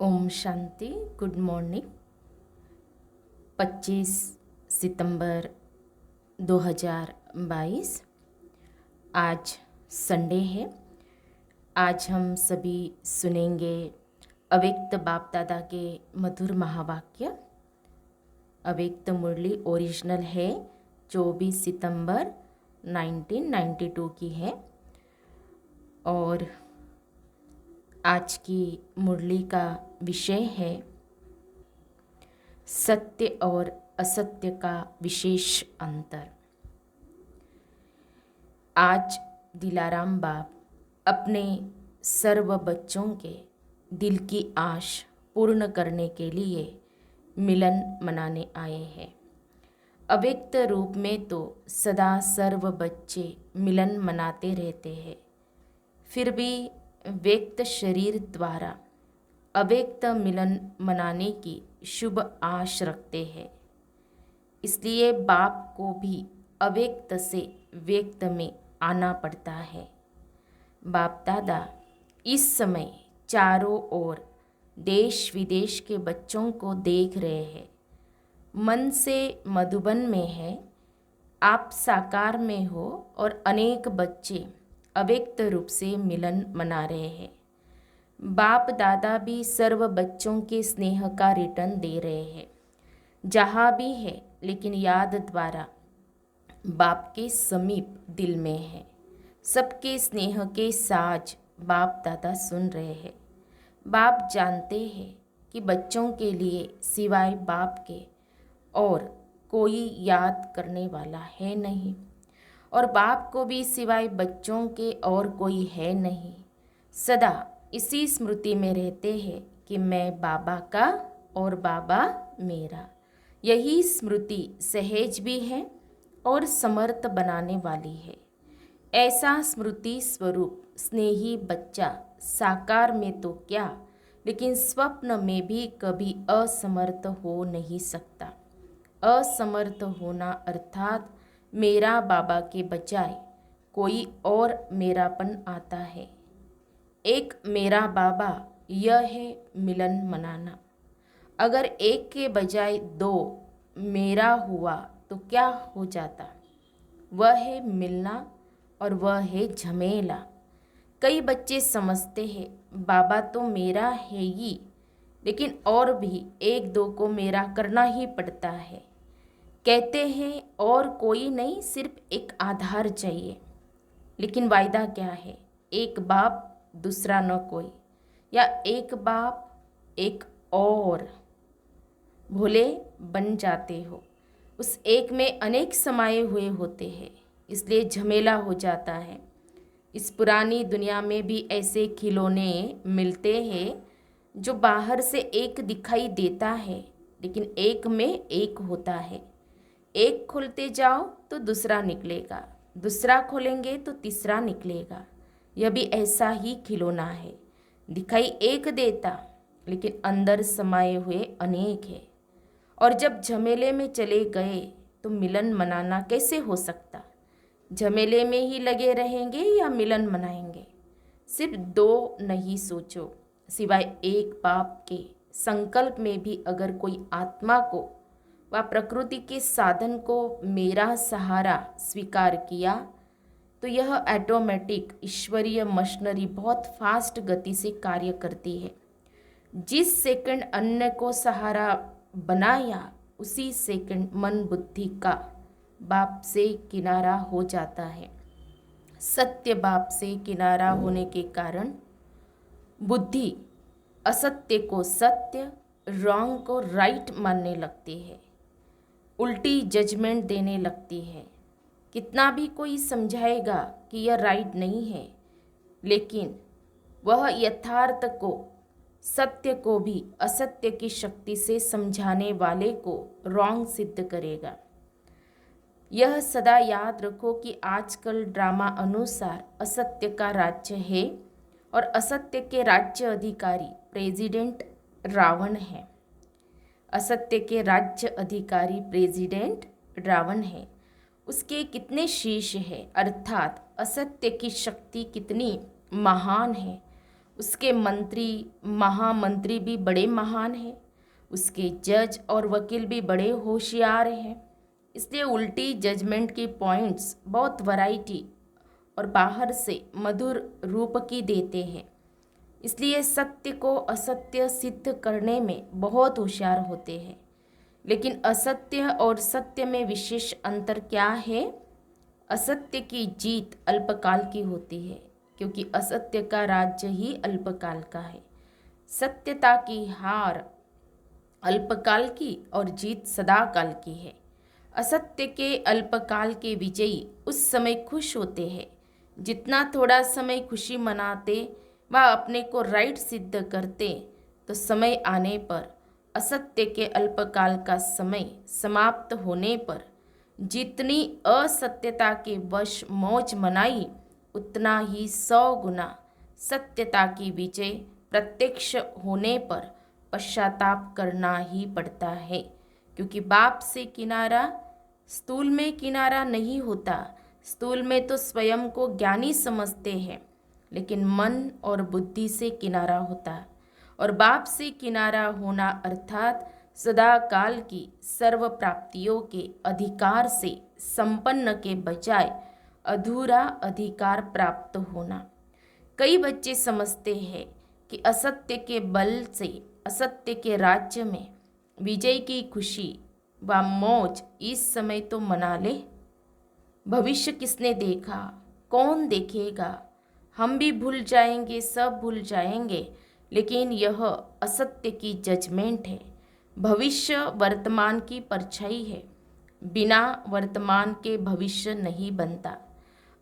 Om Shanti. Good morning. 25 सितंबर 2022 आज Sunday है। आज हम सभी सुनेंगे अव्यक्त बाप दादा के मधुर महावाक्य। अव्यक्त मुरली ओरिजिनल है 24 सितंबर 1992 की है और आज की मुरली का विषय है सत्य और असत्य का विशेष अंतर। आज दिलाराम बाप अपने सर्व बच्चों के दिल की आश पूर्ण करने के लिए मिलन मनाने आए हैं। अव्यक्त रूप में तो सदा सर्व बच्चे मिलन मनाते रहते हैं, फिर भी व्यक्त शरीर द्वारा अव्यक्त मिलन मनाने की शुभ आश रखते हैं। इसलिए बाप को भी अव्यक्त से व्यक्त में आना पड़ता है। बाप दादा इस समय चारों ओर देश विदेश के बच्चों को देख रहे हैं। मन से मधुबन में है, आप साकार में हो और अनेक बच्चे अव्यक्त रूप से मिलन मना रहे हैं। बाप दादा भी सर्व बच्चों के स्नेह का रिटर्न दे रहे हैं जहाँ भी है, लेकिन याद द्वारा बाप के समीप दिल में है। सबके स्नेह के साज बाप दादा सुन रहे हैं। बाप जानते हैं कि बच्चों के लिए सिवाय बाप के और कोई याद करने वाला है नहीं, और बाप को भी सिवाय बच्चों के और कोई है नहीं। सदा इसी स्मृति में रहते हैं कि मैं बाबा का और बाबा मेरा। यही स्मृति सहज भी है और समर्थ बनाने वाली है। ऐसा स्मृति स्वरूप स्नेही बच्चा साकार में तो क्या, लेकिन स्वप्न में भी कभी असमर्थ हो नहीं सकता। असमर्थ होना अर्थात मेरा बाबा के बजाय कोई और मेरापन आता है। एक मेरा बाबा, यह है मिलन मनाना। अगर एक के बजाय दो मेरा हुआ तो क्या हो जाता? वह है मिलना और वह है झमेला। कई बच्चे समझते हैं बाबा तो मेरा है ही, लेकिन और भी एक दो को मेरा करना ही पड़ता है। कहते हैं और कोई नहीं, सिर्फ एक आधार चाहिए। लेकिन वायदा क्या है? एक बाप दूसरा न कोई, या एक बाप एक और भोले बन जाते हो। उस एक में अनेक समाये हुए होते हैं, इसलिए झमेला हो जाता है। इस पुरानी दुनिया में भी ऐसे खिलौने मिलते हैं जो बाहर से एक दिखाई देता है, लेकिन एक में एक होता है। एक खोलते जाओ तो दूसरा निकलेगा, दूसरा खोलेंगे तो तीसरा निकलेगा। यह भी ऐसा ही खिलौना है, दिखाई एक देता लेकिन अंदर समाये हुए अनेक है। और जब झमेले में चले गए तो मिलन मनाना कैसे हो सकता? झमेले में ही लगे रहेंगे या मिलन मनाएंगे? सिर्फ दो नहीं सोचो, सिवाय एक बाप के संकल्प में भी अगर कोई आत्मा को व प्रकृति के साधन को मेरा सहारा स्वीकार किया तो यह ऑटोमेटिक ईश्वरीय मशीनरी बहुत फास्ट गति से कार्य करती है। जिस सेकंड अन्य को सहारा बनाया उसी सेकंड मन बुद्धि का बाप से किनारा हो जाता है। सत्य बाप से किनारा होने के कारण बुद्धि असत्य को सत्य, रॉन्ग को राइट मानने लगती है, उल्टी जजमेंट देने लगती है। कितना भी कोई समझाएगा कि यह राइट नहीं है, लेकिन वह यथार्थ को, सत्य को भी असत्य की शक्ति से समझाने वाले को रॉन्ग सिद्ध करेगा। यह सदा याद रखो कि आजकल ड्रामा अनुसार असत्य का राज्य है और असत्य के राज्य अधिकारी प्रेसिडेंट रावण है। असत्य के राज्य अधिकारी प्रेसिडेंट रावण है। उसके कितने शीश है, अर्थात असत्य की शक्ति कितनी महान है, उसके मंत्री महामंत्री भी बड़े महान हैं, उसके जज और वकील भी बड़े होशियार हैं। इसलिए उल्टी जजमेंट की पॉइंट्स बहुत वैरायटी और बाहर से मधुर रूप की देते हैं। इसलिए सत्य को असत्य सिद्ध करने में बहुत होशियार होते हैं। लेकिन असत्य और सत्य में विशेष अंतर क्या है? असत्य की जीत अल्पकाल की होती है, क्योंकि असत्य का राज्य ही अल्पकाल का है। सत्यता की हार अल्पकाल की और जीत सदाकाल की है। असत्य के अल्पकाल के विजयी उस समय खुश होते हैं जितना थोड़ा समय खुशी मनाते व अपने को राइट सिद्ध करते, तो समय आने पर असत्य के अल्पकाल का समय समाप्त होने पर जितनी असत्यता के वश मौज मनाई, उतना ही 100 गुना सत्यता की विजय प्रत्यक्ष होने पर पश्चाताप करना ही पड़ता है। क्योंकि बाप से किनारा स्थूल में किनारा नहीं होता। स्थूल में तो स्वयं को ज्ञानी समझते हैं, लेकिन मन और बुद्धि से किनारा होता है। और बाप से किनारा होना अर्थात सदा काल की सर्व प्राप्तियों के अधिकार से संपन्न के बजाय अधूरा अधिकार प्राप्त होना। कई बच्चे समझते हैं कि असत्य के बल से असत्य के राज्य में विजय की खुशी व मौज इस समय तो मना ले, भविष्य किसने देखा, कौन देखेगा, हम भी भूल जाएंगे, सब भूल जाएंगे। लेकिन यह असत्य की जजमेंट है। भविष्य वर्तमान की परछाई है, बिना वर्तमान के भविष्य नहीं बनता।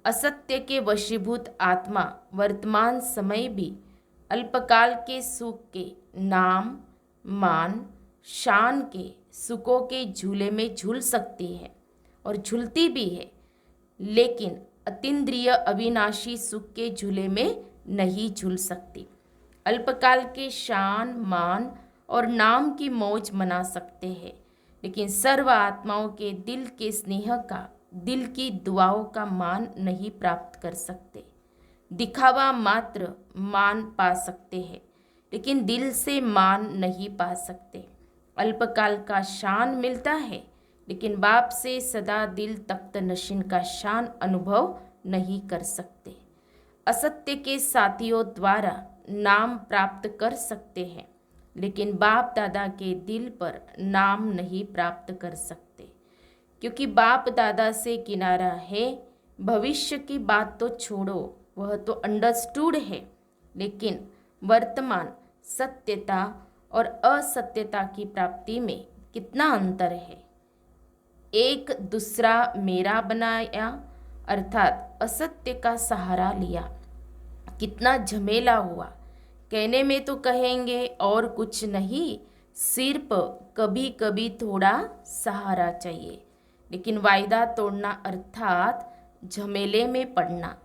असत्य के वशीभूत आत्मा वर्तमान समय भी अल्पकाल के सुख के नाम मान शान के सुखों के झूले में झूल सकती है और झूलती भी है, लेकिन अतीन्द्रिय अविनाशी सुख के झूले में नहीं झूल सकती। अल्पकाल के शान मान और नाम की मौज मना सकते हैं, लेकिन सर्व आत्माओं के दिल के स्नेह का, दिल की दुआओं का मान नहीं प्राप्त कर सकते। दिखावा मात्र मान पा सकते हैं, लेकिन दिल से मान नहीं पा सकते। अल्पकाल का शान मिलता है, लेकिन बाप से सदा दिल तख्त नशीन का शान अनुभव नहीं कर सकते। असत्य के साथियों द्वारा नाम प्राप्त कर सकते हैं, लेकिन बाप दादा के दिल पर नाम नहीं प्राप्त कर सकते, क्योंकि बाप दादा से किनारा है। भविष्य की बात तो छोड़ो, वह तो अंडरस्टूड है, लेकिन वर्तमान सत्यता और असत्यता की प्राप्ति में कितना अंतर है। एक दूसरा मेरा बनाया अर्थात असत्य का सहारा लिया, कितना झमेला हुआ। कहने में तो कहेंगे और कुछ नहीं, सिर्फ कभी कभी थोड़ा सहारा चाहिए, लेकिन वायदा तोड़ना अर्थात झमेले में पड़ना।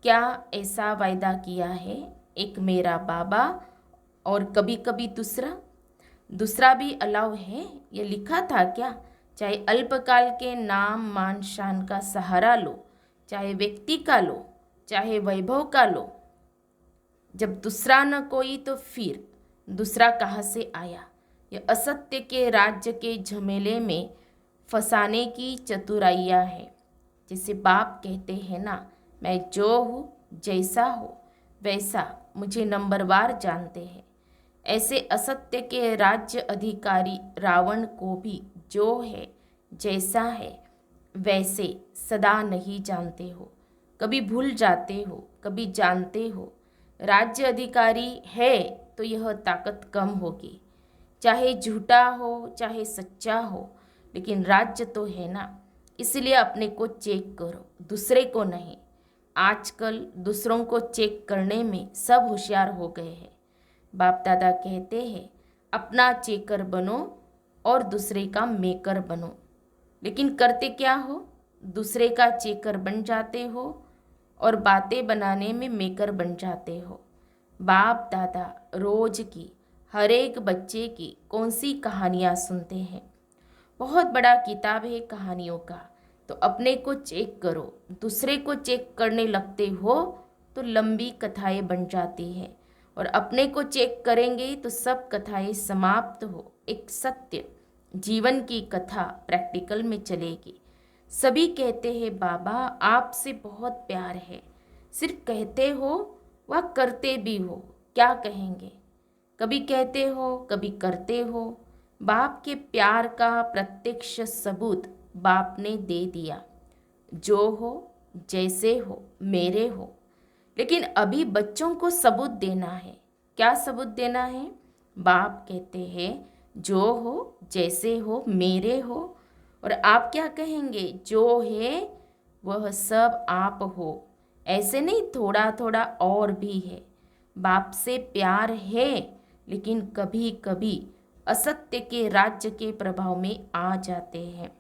क्या ऐसा वायदा किया है? एक मेरा बाबा और कभी कभी दूसरा भी अलाउ है, ये लिखा था क्या? चाहे अल्पकाल के नाम मान शान का सहारा लो, चाहे व्यक्ति का लो, चाहे वैभव का लो। जब दूसरा न कोई तो फिर दूसरा कहाँ से आया? यह असत्य के राज्य के झमेले में फंसाने की चतुराइया है। जैसे बाप कहते हैं ना, मैं जो हूँ, जैसा हो वैसा मुझे नंबरवार जानते हैं। ऐसे असत्य के राज्य अधिकारी रावण को भी जो है, जैसा है वैसे सदा नहीं जानते हो। कभी भूल जाते हो, कभी जानते हो। राज्य अधिकारी है तो यह ताकत कम होगी, चाहे झूठा हो चाहे सच्चा हो, लेकिन राज्य तो है ना। इसलिए अपने को चेक करो, दूसरे को नहीं। आजकल दूसरों को चेक करने में सब होशियार हो गए हैं। बाप दादा कहते हैं अपना चेकर बनो और दूसरे का मेकर बनो, लेकिन करते क्या हो? दूसरे का चेकर बन जाते हो और बातें बनाने में मेकर बन जाते हो। बाप दादा रोज की हर एक बच्चे की कौन सी कहानियाँ सुनते हैं। बहुत बड़ा किताब है कहानियों का। तो अपने को चेक करो, दूसरे को चेक करने लगते हो तो लंबी कथाएं बन जाती हैं और अपने को चेक करेंगे तो सब कथाएं समाप्त हो एक सत्य जीवन की कथा प्रैक्टिकल में चलेगी। सभी कहते हैं बाबा आपसे बहुत प्यार है, सिर्फ कहते हो व करते भी हो, क्या कहेंगे? कभी कहते हो कभी करते हो। बाप के प्यार का प्रत्यक्ष सबूत बाप ने दे दिया, जो हो जैसे हो मेरे हो। लेकिन अभी बच्चों को सबूत देना है। क्या सबूत देना है? बाप कहते हैं जो हो जैसे हो मेरे हो। और आप क्या कहेंगे? जो है वह सब आप हो। ऐसे नहीं, थोड़ा थोड़ा और भी है। बाप से प्यार है, लेकिन कभी कभी असत्य के राज्य के प्रभाव में आ जाते हैं।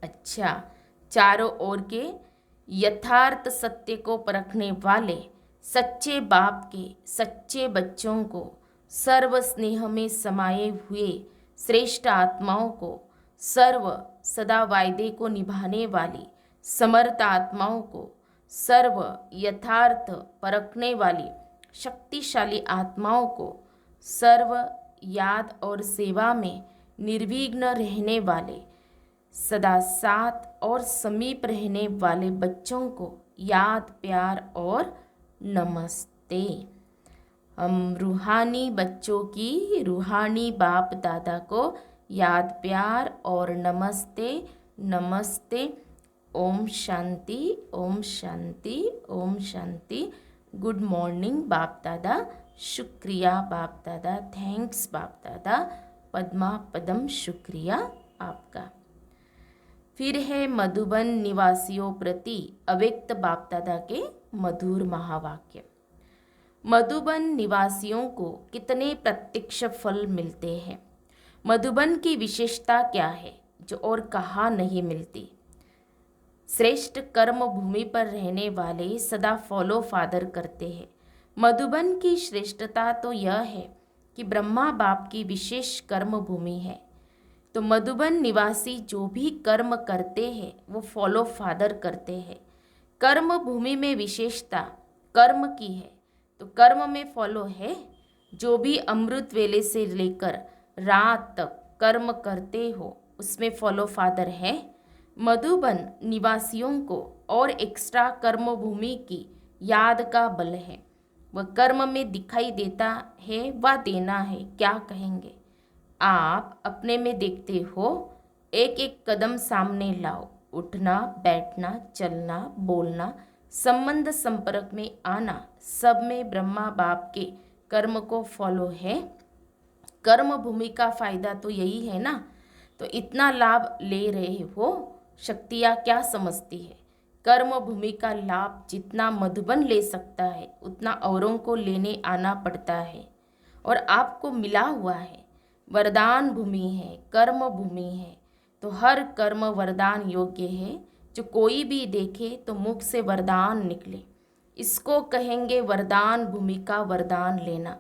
अच्छा, चारों ओर के यथार्थ सत्य को परखने वाले सच्चे बाप के सच्चे बच्चों को, सर्व स्नेह में समाये हुए श्रेष्ठ आत्माओं को, सर्व सदा वायदे को निभाने वाली समर्थ आत्माओं को, सर्व यथार्थ परखने वाली शक्तिशाली आत्माओं को, सर्व याद और सेवा में निर्विघ्न रहने वाले सदा साथ और समीप रहने वाले बच्चों को याद प्यार और नमस्ते। हम रूहानी बच्चों की रूहानी बाप दादा को याद प्यार और नमस्ते नमस्ते। ओम शांति ओम शांति ओम शांति। गुड मॉर्निंग बाप दादा, शुक्रिया बाप दादा, थैंक्स बाप दादा, पद्मा पदम शुक्रिया आपका। फिर है मधुबन निवासियों प्रति अव्यक्त बाप दादा के मधुर महावाक्य। मधुबन निवासियों को कितने प्रत्यक्ष फल मिलते हैं? मधुबन की विशेषता क्या है जो और कहाँ नहीं मिलती? श्रेष्ठ कर्म भूमि पर रहने वाले सदा फॉलो फादर करते हैं। मधुबन की श्रेष्ठता तो यह है कि ब्रह्मा बाप की विशेष कर्म भूमि है। तो मधुबन निवासी जो भी कर्म करते हैं वो फॉलो फादर करते हैं। कर्म भूमि में विशेषता कर्म की है, तो कर्म में फॉलो है। जो भी अमृत वेले से लेकर रात तक कर्म करते हो उसमें फॉलो फादर है। मधुबन निवासियों को और एक्स्ट्रा कर्म भूमि की याद का बल है। वह कर्म में दिखाई देता है, वह देना है। क्या कहेंगे? आप अपने में देखते हो, एक एक कदम सामने लाओ। उठना बैठना चलना बोलना संबंध संपर्क में आना, सब में ब्रह्मा बाप के कर्म को फॉलो है। कर्म भूमि का फायदा तो यही है ना। तो इतना लाभ ले रहे हो, शक्तियाँ क्या समझती है? कर्म भूमि का लाभ जितना मधुबन ले सकता है उतना औरों को लेने आना पड़ता है, और आपको मिला हुआ है। वरदान भूमि है, कर्म भूमि है, तो हर कर्म वरदान योग्य है। जो कोई भी देखे तो मुख से वरदान निकले, इसको कहेंगे वरदान भूमि का वरदान लेना।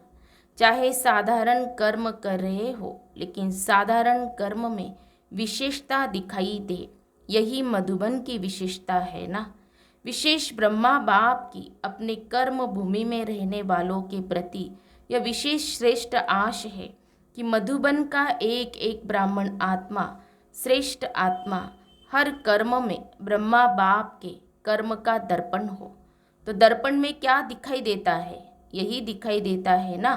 चाहे साधारण कर्म कर रहे हो, लेकिन साधारण कर्म में विशेषता दिखाई दे, यही मधुबन की विशेषता है ना। विशेष ब्रह्मा बाप की अपने कर्म भूमि में रहने वालों के प्रति यह विशेष श्रेष्ठ आश है कि मधुबन का एक एक ब्राह्मण आत्मा, श्रेष्ठ आत्मा, हर कर्म में ब्रह्मा बाप के कर्म का दर्पण हो। तो दर्पण में क्या दिखाई देता है? यही दिखाई देता है ना।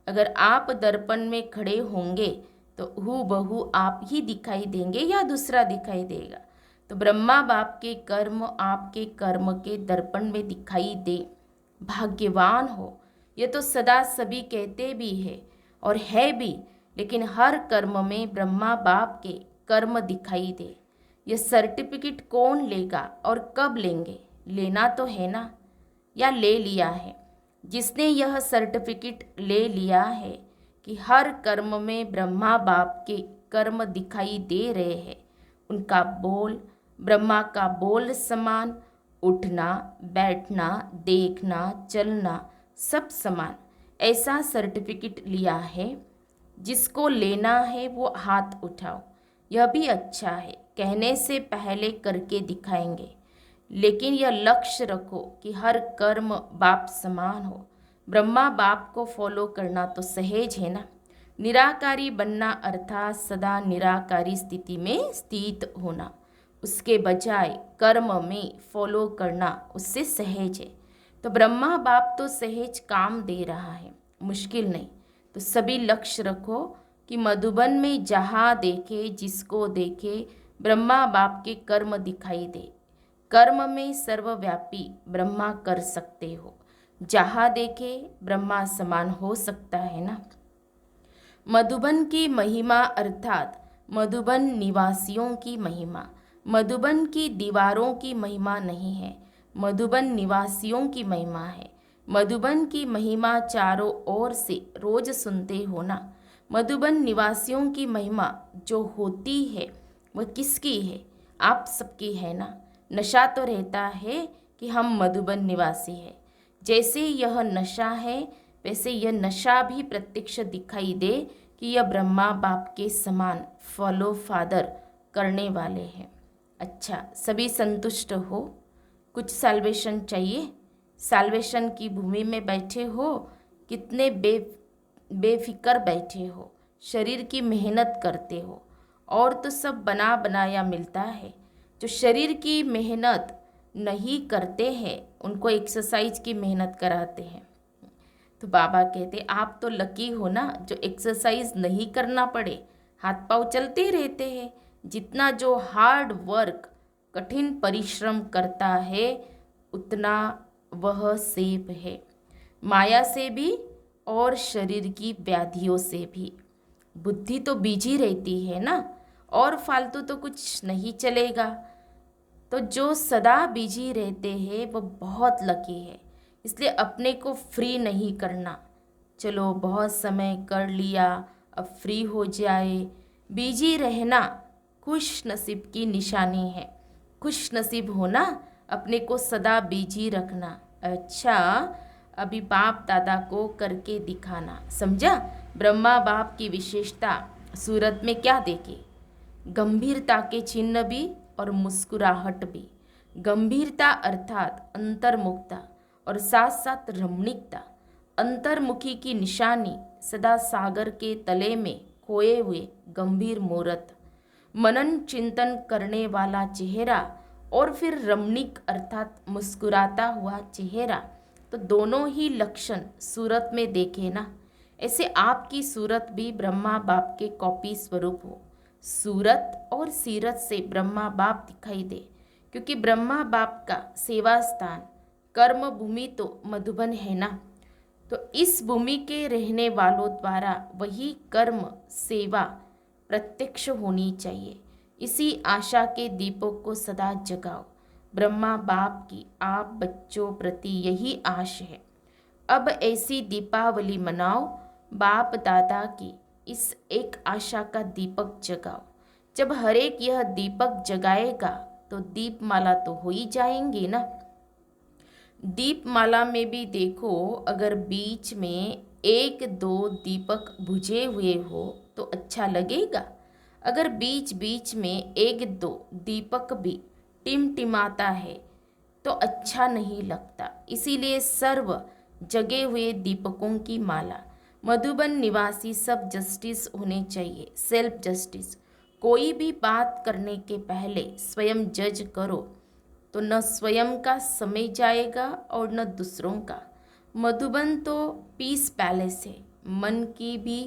अगर आप दर्पण में खड़े होंगे तो हूबहू आप ही दिखाई देंगे या दूसरा दिखाई देगा? तो ब्रह्मा बाप के कर्म आपके कर्म के दर्पण में दिखाई दे, भाग्यवान हो। ये तो सदा सभी कहते भी है और है भी, लेकिन हर कर्म में ब्रह्मा बाप के कर्म दिखाई दे। ये सर्टिफिकेट कौन लेगा और कब लेंगे? लेना तो है ना, या ले लिया है? जिसने यह सर्टिफिकेट ले लिया है कि हर कर्म में ब्रह्मा बाप के कर्म दिखाई दे रहे हैं, उनका बोल ब्रह्मा का बोल समान, उठना बैठना देखना चलना सब समान, ऐसा सर्टिफिकेट लिया है। जिसको लेना है वो हाथ उठाओ। यह भी अच्छा है, कहने से पहले करके दिखाएंगे, लेकिन यह लक्ष्य रखो कि हर कर्म बाप समान हो। ब्रह्मा बाप को फॉलो करना तो सहज है ना। निराकारी बनना अर्थात सदा निराकारी स्थिति में स्थित होना, उसके बजाय कर्म में फॉलो करना उससे सहज है। तो ब्रह्मा बाप तो सहज काम दे रहा है, मुश्किल नहीं। तो सभी लक्ष्य रखो कि मधुबन में जहाँ देखे जिसको देखे ब्रह्मा बाप के कर्म दिखाई दे। कर्म में सर्वव्यापी ब्रह्मा कर सकते हो, जहाँ देखे ब्रह्मा समान हो सकता है ना। मधुबन की महिमा अर्थात मधुबन निवासियों की महिमा, मधुबन की दीवारों की महिमा नहीं है, मधुबन निवासियों की महिमा है। मधुबन की महिमा चारों ओर से रोज सुनते हो ना। मधुबन निवासियों की महिमा जो होती है वह किसकी है? आप सबकी है ना। नशा तो रहता है कि हम मधुबन निवासी है। जैसे यह नशा है वैसे यह नशा भी प्रत्यक्ष दिखाई दे कि यह ब्रह्मा बाप के समान फॉलो फादर करने वाले हैं। अच्छा, सभी संतुष्ट हो? कुछ साल्वेशन चाहिए? साल्वेशन की भूमि में बैठे हो, कितने बेफिक्र बैठे हो, शरीर की मेहनत करते हो। और तो सब बना बनाया मिलता है। जो शरीर की मेहनत नहीं करते हैं उनको एक्सरसाइज की मेहनत कराते हैं। तो बाबा कहते आप तो लकी हो ना जो एक्सरसाइज नहीं करना पड़े, हाथ पाँव चलते रहते हैं। जितना जो हार्ड वर्क कठिन परिश्रम करता है उतना वह सेफ है, माया से भी और शरीर की व्याधियों से भी। बुद्धि तो बिजी रहती है ना, और फालतू तो कुछ नहीं चलेगा। तो जो सदा बिजी रहते हैं वो बहुत लकी है। इसलिए अपने को फ्री नहीं करना। चलो बहुत समय कर लिया, अब फ्री हो जाए। बिजी रहना खुश नसीब की निशानी है। खुश नसीब होना अपने को सदा बिजी रखना। अच्छा, अभी बाप दादा को करके दिखाना, समझा? ब्रह्मा बाप की विशेषता सूरत में क्या देखे? गंभीरता के चिन्ह भी और मुस्कुराहट भी। गंभीरता अर्थात अंतर्मुखता और साथ साथ रमणीकता। अंतर्मुखी की निशानी सदा सागर के तले में खोए हुए गंभीर मूर्त, मनन चिंतन करने वाला चेहरा, और फिर रमणीक अर्थात मुस्कुराता हुआ चेहरा। तो दोनों ही लक्षण सूरत में देखे ना। ऐसे आपकी सूरत भी ब्रह्मा बाप के कॉपी स्वरूप हो। सूरत और सीरत से ब्रह्मा बाप दिखाई दे, क्योंकि ब्रह्मा बाप का सेवा स्थान कर्म भूमि तो मधुबन है ना। तो इस भूमि के रहने वालों द्वारा वही कर्म सेवा प्रत्यक्ष होनी चाहिए। इसी आशा के दीपक को सदा जगाओ। ब्रह्मा बाप की आप बच्चों प्रति यही आश है। अब ऐसी दीपावली मनाओ, बाप दादा की इस एक आशा का दीपक जगाओ। जब हर एक यह दीपक जगाएगा तो दीपमाला तो हो ही जाएंगी ना। दीपमाला में भी देखो, अगर बीच में एक दो दीपक बुझे हुए हो तो अच्छा लगेगा। अगर बीच बीच में एक दो दीपक भी टिमटिमाता है तो अच्छा नहीं लगता। इसीलिए सर्व जगे हुए दीपकों की माला। मधुबन निवासी सब जस्टिस होने चाहिए, सेल्फ जस्टिस। कोई भी बात करने के पहले स्वयं जज करो तो न स्वयं का समय जाएगा और न दूसरों का। मधुबन तो पीस पैलेस है, मन की भी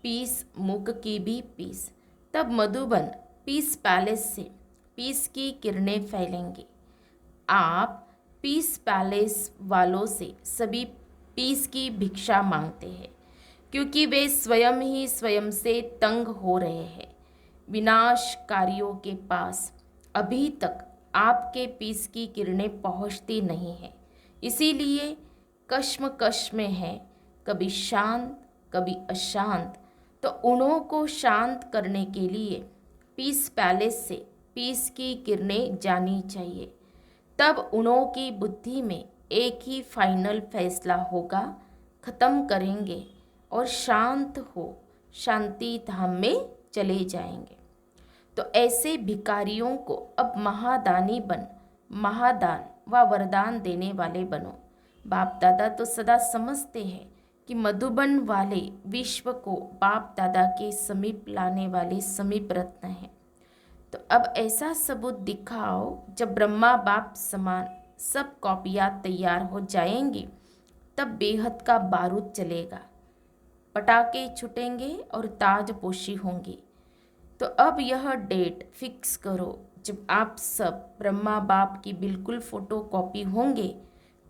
पीस, मुख की भी पीस। तब मधुबन पीस पैलेस से पीस की किरणें फैलेंगी। आप पीस पैलेस वालों से सभी पीस की भिक्षा मांगते हैं, क्योंकि वे स्वयं ही स्वयं से तंग हो रहे हैं। विनाशकारियों के पास अभी तक आपके पीस की किरणें पहुंचती नहीं है, इसीलिए कश्मकश में है, कभी शांत कभी अशांत। तो उन्हों को शांत करने के लिए पीस पैलेस से पीस की किरणें जानी चाहिए। तब उन्हों की बुद्धि में एक ही फाइनल फैसला होगा, खत्म करेंगे और शांत हो शांति धाम में चले जाएंगे। तो ऐसे भिखारियों को अब महादानी बन महादान व वरदान देने वाले बनो। बाप दादा तो सदा समझते हैं कि मधुबन वाले विश्व को बाप दादा के समीप लाने वाले समीप रत्न हैं। तो अब ऐसा सबूत दिखाओ जब ब्रह्मा बाप समान सब कॉपियाँ तैयार हो जाएंगी, तब बेहद का बारूद चलेगा, पटाखे छूटेंगे और ताजपोशी होंगी। तो अब यह डेट फिक्स करो जब आप सब ब्रह्मा बाप की बिल्कुल फोटो कॉपी होंगे,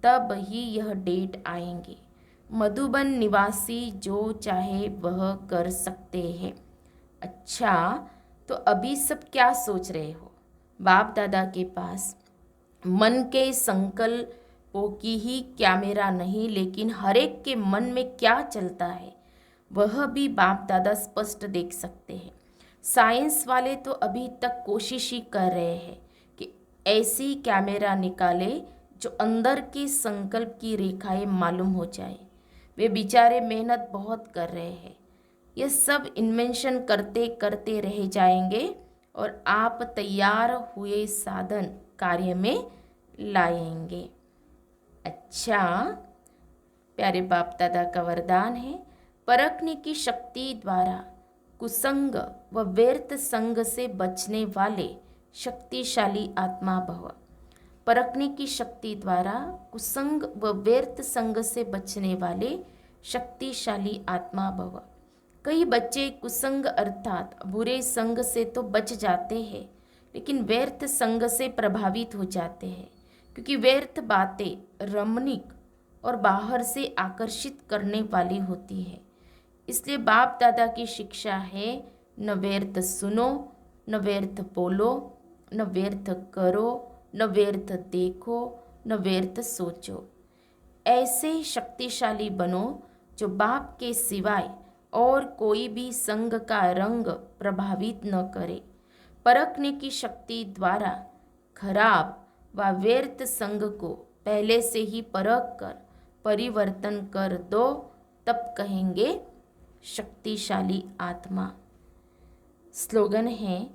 तब ही यह डेट आएंगे। मधुबन निवासी जो चाहे वह कर सकते हैं। अच्छा, तो अभी सब क्या सोच रहे हो? बाप दादा के पास मन के संकल्पों की ही कैमरा नहीं, लेकिन हर एक के मन में क्या चलता है वह भी बाप दादा स्पष्ट देख सकते हैं। साइंस वाले तो अभी तक कोशिश ही कर रहे हैं कि ऐसी कैमरा निकाले जो अंदर के संकल्प की रेखाएं मालूम हो जाए। वे बेचारे मेहनत बहुत कर रहे हैं। ये सब इन्वेंशन करते करते रह जाएंगे और आप तैयार हुए साधन कार्य में लाएंगे। अच्छा, प्यारे बाप दादा का वरदान है, परखने की शक्ति द्वारा कुसंग व व्यर्थ संग से बचने वाले शक्तिशाली आत्मा भव। परखने की शक्ति द्वारा कुसंग व व्यर्थ संग से बचने वाले शक्तिशाली आत्मा भव। कई बच्चे कुसंग अर्थात बुरे संग से तो बच जाते हैं, लेकिन व्यर्थ संग से प्रभावित हो जाते हैं, क्योंकि व्यर्थ बातें रमणीक और बाहर से आकर्षित करने वाली होती है। इसलिए बाप दादा की शिक्षा है, न व्यर्थ सुनो, न व्यर्थ बोलो, न व्यर्थ करो, न व्यर्थ देखो, न व्यर्थ सोचो। ऐसे शक्तिशाली बनो जो बाप के सिवाय और कोई भी संग का रंग प्रभावित न करे। परखने की शक्ति द्वारा खराब व व्यर्थ संग को पहले से ही परख कर परिवर्तन कर दो, तब कहेंगे शक्तिशाली आत्मा। स्लोगन है,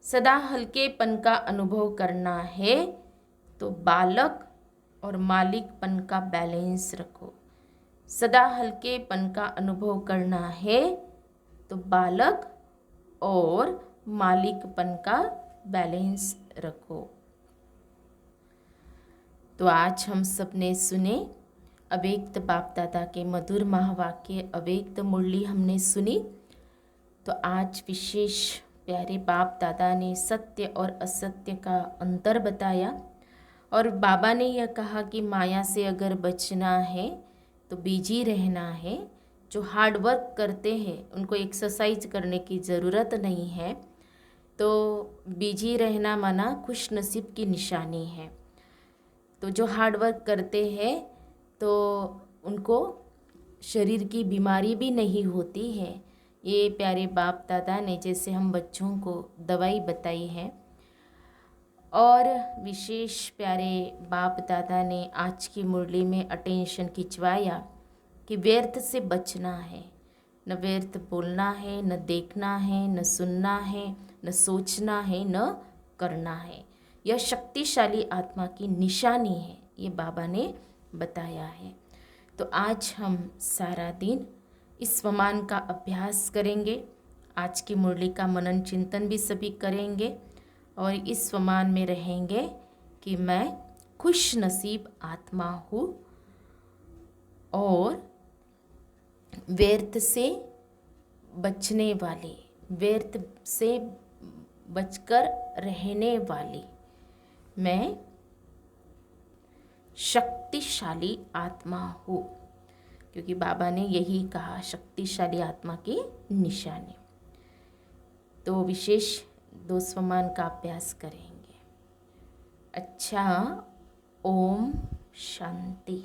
सदा हल्केपन का अनुभव करना है तो बालक और मालिकपन का बैलेंस रखो। सदा हल्केपन का अनुभव करना है तो बालक और मालिकपन का बैलेंस रखो। तो आज हम सब ने सुने अव्यक्त बाप दादा के मधुर महावाक्य, अव्यक्त मुरली हमने सुनी। तो आज विशेष प्यारे बाप दादा ने सत्य और असत्य का अंतर बताया, और बाबा ने यह कहा कि माया से अगर बचना है तो बिजी रहना है। जो हार्ड वर्क करते हैं उनको एक्सरसाइज करने की ज़रूरत नहीं है। तो बिजी रहना माना खुश नसीब की निशानी है। तो जो हार्ड वर्क करते हैं तो उनको शरीर की बीमारी भी नहीं होती है। ये प्यारे बाप दादा ने जैसे हम बच्चों को दवाई बताई है। और विशेष प्यारे बाप दादा ने आज की मुरली में अटेंशन खिंचवाया कि व्यर्थ से बचना है। न व्यर्थ बोलना है, न देखना है, न सुनना है, न सोचना है, न करना है। यह शक्तिशाली आत्मा की निशानी है, ये बाबा ने बताया है। तो आज हम सारा दिन इस स्वमान का अभ्यास करेंगे। आज की मुरली का मनन चिंतन भी सभी करेंगे और इस स्वमान में रहेंगे कि मैं खुश नसीब आत्मा हूँ और व्यर्थ से बचने वाली, व्यर्थ से बचकर रहने वाली मैं शक्तिशाली आत्मा हूँ, क्योंकि बाबा ने यही कहा, शक्तिशाली आत्मा की निशानी। तो विशेष 2 स्वमान का अभ्यास करेंगे। अच्छा, ओम शांति।